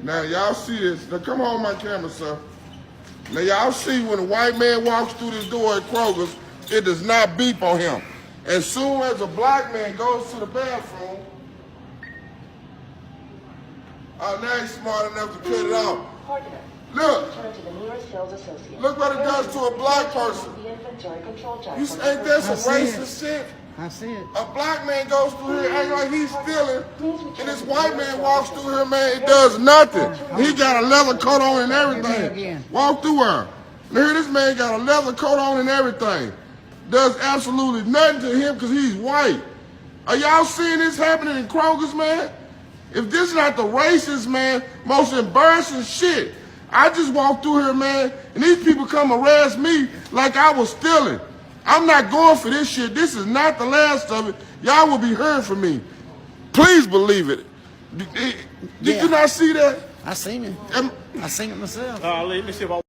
Now y'all see this. Now come on my camera, sir. Now y'all see when a white man walks through this door at Kroger's, it does not beep on him. As soon as a black man goes to the bathroom, now he's smart enough to cut it off. Look, look what it does to a black person. You ain't that some racist shit? I see it. A black man goes through here acting like he's stealing, and this white man walks through here, man, it does nothing. He got a leather coat on and everything. Walk through her. Now here this man got a leather coat on and everything. Does absolutely nothing to him because he's white. Are y'all seeing this happening in Kroger's, man? If this is not the racist, man, most embarrassing shit. I just walked through here, man, and these people come arrest me like I was stealing. I'm not going for this shit. This is not the last of it. Y'all will be hearing from me. Please believe it. Did you not see that? I seen it. I seen it myself. Let me see if I